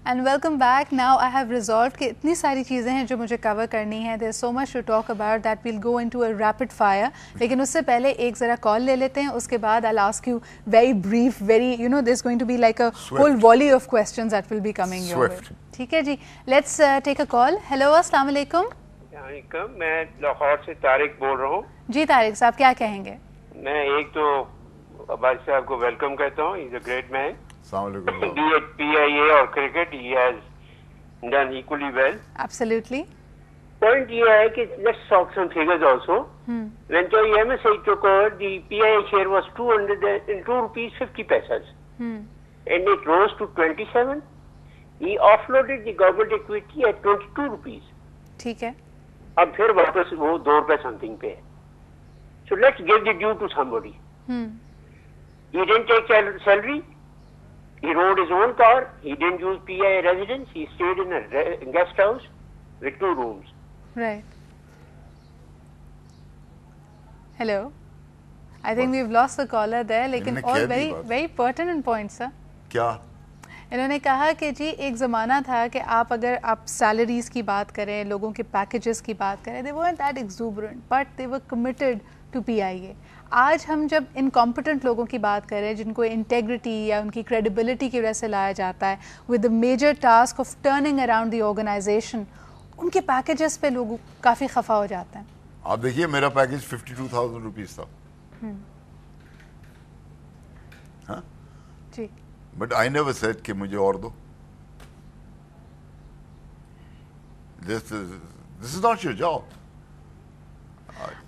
And welcome back. Now I have resolved کہ اتنی ساری چیزیں ہیں جو مجھے کور کرنی ہیں. There is so much to talk about that we'll go into a rapid fire. لیکن اس سے پہلے ایک ذرا کال لے لیتے ہیں, اس کے بعد I ask you very brief, very you know there is going to be like a whole volley of questions that will be coming your way. ٹھیک ہے جی, let's take a call. Hello, السلام علیکم. میں لاہور سے طارق بول رہا ہوں. جی طارق صاحب, کیا کہیں گے؟ میں ایک تو عباس صاحب کو ویلکم کہتا ہوں. Is a great man. السلام علیکم. Be it P I A اور cricket he has done equally well. Absolutely. Point یہ ہے کہ let's talk some figures also. When MSI took over, the PIA share was 202 rupees 50 paisas. And it rose to 27. He offloaded the government equity at 22 rupees. ٹھیک ہے. اب پھر واپس وہ 2 روپے سمتھنگ پہ ہے. So let's give the due to somebody. He didn't take salary. He rode his own car. He didn't use PIA residence. He stayed in a guest house with 2 rooms. Right. Hello. I think we've lost the caller there. لیکن all very pertinent points, sir. کیا انہوں نے کہا کہ جی ایک زمانہ تھا کہ اگر آپ سیلریز کی بات کریں, لوگوں کے پیکیجز کی بات کریں, they weren't that exuberant but they were committed to PIA. آج ہم جب انکمپٹنٹ لوگوں کی بات کریں جن کو انٹیگریٹی یا ان کی کریڈیبلٹی کی وجہ سے لایا جاتا ہے with the major task of turning around the organization, ان کے پیکیجز پہ لوگ کافی خفا ہو جاتے ہیں. آپ دیکھیے میرا پیکیج 52,000 روپیز تھا. جی. بٹ آئی نیور سیڈ کہ مجھے اور دو. دس از ناٹ یور جاب.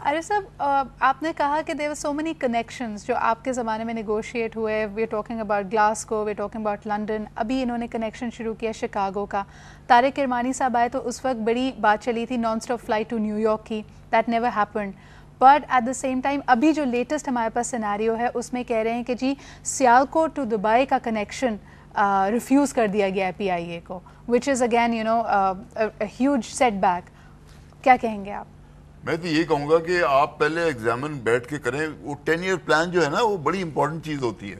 ارے صاحب, آپ نے کہا کہ there were so many connections جو آپ کے زمانے میں نیگوشیٹ ہوئے. We are talking about Glasgow, we are talking about London. ابھی انہوں نے کنیکشن شروع کیا شکاگو کا. طارق کرمانی صاحب آئے تو اس وقت بڑی بات چلی تھی non stop flight to New York کی. That never happened. But at the same time ابھی جو لیٹسٹ ہمارے پاس سیناریو ہے اس میں کہہ رہے ہیں کہ جی سیالکوٹ ٹو دبئی کا کنیکشن ریفیوز کر دیا گیا ہے پی آئی اے کو, which is again you know huge set back. کیا کہیں گے آپ؟ میں تو یہ کہوں گا کہ آپ پہلے ایگزامن بیٹھ کے کریں. وہ 10 year پلان جو ہے نا وہ بڑی امپورٹنٹ چیز ہوتی ہے.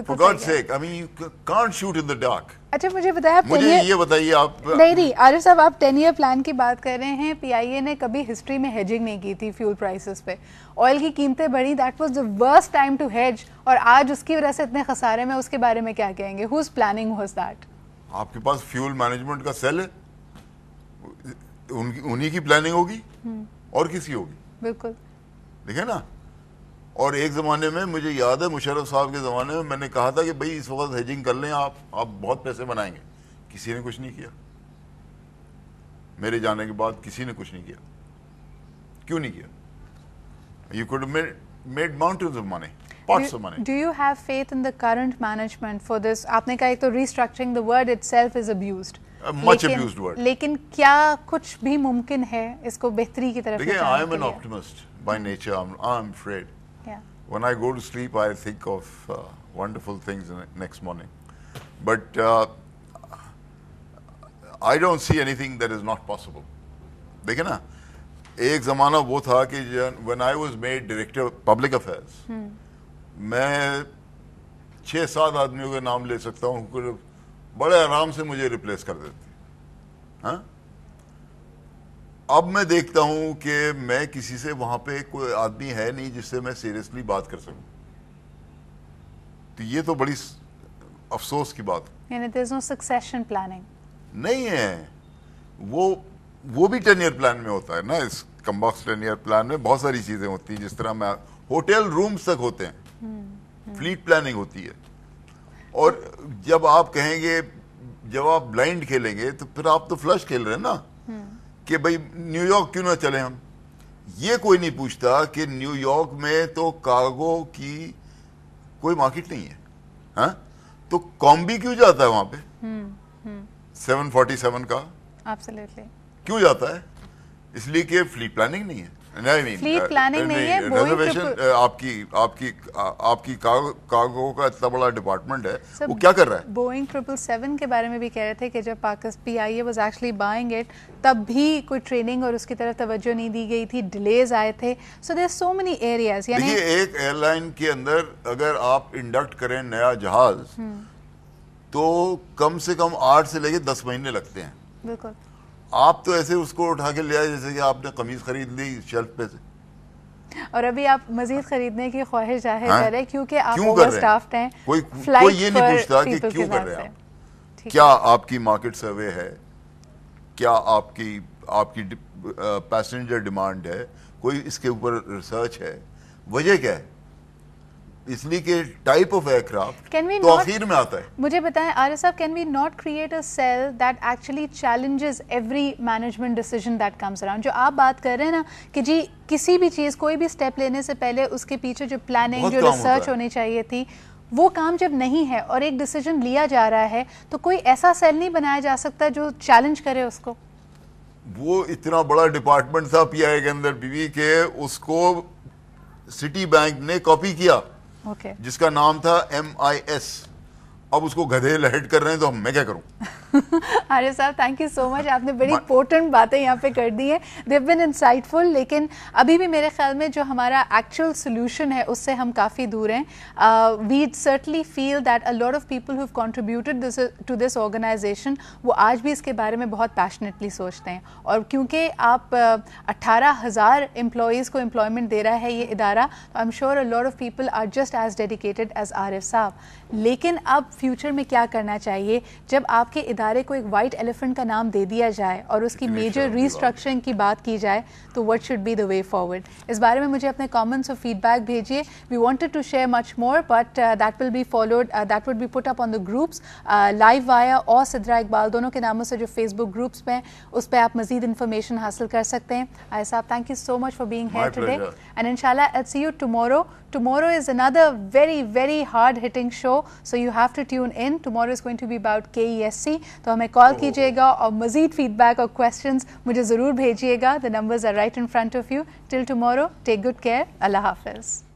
For God's sake, I mean you can't shoot in the dark. اچھا مجھے بتایا, مجھے یہ بتائیے آپ. نہیں عارف صاحب, آپ 10 year پلان کی بات کر رہے ہیں. پی آئی اے نے کبھی ہسٹری میں ہیجنگ نہیں کی تھی فیول پرائسز پہ. آئل کی قیمتیں بڑھی, that was the worst time to hedge, اور آج اس کی وجہ سے اتنے خسارے میں. اس کے بارے میں کیا کہیں گے؟ Whose planning was that? آپ کے پاس فیول مینجمنٹ کا سیل ہے, انہی کی پلاننگ ہوگی اور کسی ہوگی. بالکل. دیکھیں نا. اور ایک زمانے میں مجھے یاد ہے مشرف صاحب کے زمانے میں نے کہا تھا کہ بھائی اس وقت ہیجنگ کر لیں آپ بہت پیسے بنائیں گے. کسی نے کچھ نہیں کیا. میرے جانے کے بعد کسی نے کچھ نہیں کیا. کیوں نہیں کیا؟ You could have made mountains of money, pots of money. Do you have faith in the current management for this? آپ نے کہا ایک تو restructuring, the word itself is abused. Much abused word. لیکن کیا کچھ بھی ممکن ہے اس کو بہتری کی طرف؟ دیکھیں, I am an optimist by nature. I'm afraid. Yeah. When I go to sleep, I think of wonderful things next morning. But I don't see anything that is not possible. دیکھیں نا, ایک زمانہ وہ تھا کہ when I was made director of public affairs, میں 6-7 آدمیوں کے نام لے سکتا ہوں, بڑے آرام سے مجھے ریپلیس کر دیتے. ہاں, اب میں دیکھتا ہوں کہ میں کسی سے وہاں پہ کوئی آدمی ہے نہیں جس سے میں سیریسلی بات کر سکوں. تو یہ تو بڑی افسوس کی بات ہے. یعنی there is no succession planning. نہیں ہے. وہ بھی 10 year پلان میں ہوتا ہے نا. اس کمباکس 10 year پلان میں بہت ساری چیزیں ہوتی ہیں, جس طرح میں ہوٹل رومز تک ہوتے ہیں, فلیٹ پلاننگ ہوتی ہے. اور جب آپ کہیں گے, جب آپ بلائنڈ کھیلیں گے تو پھر آپ تو فلش کھیل رہے ہیں نا, کہ بھائی نیو یارک کیوں نہ چلیں ہم. یہ کوئی نہیں پوچھتا کہ نیو یارک میں تو کارگو کی کوئی مارکیٹ نہیں ہے. ہاں, تو کامبی کیوں جاتا ہے وہاں پہ 747 کا؟ Absolutely. کیوں جاتا ہے؟ اس لیے کہ فلیٹ پلاننگ نہیں ہے. فلیٹ پلاننگ نہیں ہے. آپ کی کارگو کا اتنا بڑا ڈپارٹمنٹ ہے, وہ کیا کر رہا ہے؟ بوئنگ 777 کے بارے میں بھی کہہ رہے تھے کہ جب پی I a was actually buying it, تب بھی کوئی ٹریننگ اور اس کی طرف توجہ نہیں دی گئی تھی, ڈیلیز آئے تھے. سو دیر سو مینی ایریاز. دیکھیے, ایک ایئر لائن کے اندر اگر آپ انڈکٹ کریں نیا جہاز تو کم سے کم 8 سے لے کے 10 مہینے لگتے ہیں. بالکل. آپ تو ایسے اس کو اٹھا کے لے آئے جیسے کہ آپ نے قمیض خرید لی شیلف پہ سے, اور ابھی آپ مزید خریدنے کی خواہش ظاہر کر رہے ہیں کیونکہ آپ کیوں اوور کر رہے اسٹافڈ ہیں. کوئی یہ نہیں پوچھتا کہ کیوں کر رہے ہیں. کیا آپ کی مارکیٹ سروے ہے, کیا آپ کی پیسنجر ڈیمانڈ ہے, کوئی اس کے اوپر ریسرچ ہے, وجہ کیا ہے؟ اس لیے کہ ٹائپ آف ایئر کرافٹ تو آخر میں آتا ہے. مجھے بتائیں Arif sahab, can we not create a cell that actually challenges every management decision that comes around? جو آپ بات کر رہے ہیں نا کہ جی کسی بھی چیز, کوئی بھی اسٹیپ لینے سے پہلے اس کے پیچھے جو پلاننگ, جو ریسرچ ہونی چاہیے تھی, وہ کام جب نہیں ہے اور ایک ڈیسیژن لیا جا رہا ہے تو کوئی ایسا سیل نہیں بنایا جا سکتا جو چیلنج کرے اس کو. وہ اتنا بڑا ڈپارٹمنٹ تھا پی آئی کے اندر کہ اس کو سٹی بینک نے کاپی کیا, جس کا نام تھا MIS. اب اس کو گدھے لہٹ کر رہے ہیں تو میں کیا کروں. عارف صاحب تھینک یو سو مچ, آپ نے بڑی پورٹنٹ باتیں یہاں پہ کر دی ہیں, دیو بین انسائٹفل. لیکن ابھی بھی میرے خیال میں جو ہمارا ایکچوئل سولوشن ہے اس سے ہم کافی دور ہیں. We certainly feel that a lot of people who contributed to this organisation, وہ آج بھی اس کے بارے میں بہت پیشنیٹلی سوچتے ہیں. اور کیونکہ آپ 18,000 امپلائیز کو امپلائمنٹ دے رہا ہے یہ ادارہ, تو I am sure a lot of people are just as dedicated as Arif صاحب. لیکن اب فیوچر میں کیا کرنا چاہیے جب آپ کے ادارے کو ایک وائٹ ایلیفنٹ کا نام دے دیا جائے اور اس کی میجر ریسٹرکچرنگ کی بات کی جائے, تو what should be the way forward? اس بارے میں مجھے اپنے کامنٹس اور فیڈ بیک بھیجیے. We wanted to share much more but that will be followed, that would be put up on the groups live via اور سدرا اقبال دونوں کے ناموں سے جو فیس بک گروپس پہ ہیں, اس پہ آپ مزید انفارمیشن حاصل کر سکتے ہیں. عارف صاحب thank you so much for being here today, and انشاءاللہ I'll see you tomorrow. Tomorrow is another very, very hard-hitting show, so you have to tune in. Tomorrow is going to be about KESC. تو ہمیں کال کیجیے گا اور مزید feed back اور questions مجھے ضرور بھیجیے گا. The numbers are right in front of you. Till tomorrow, take good care. اللہ حافظ.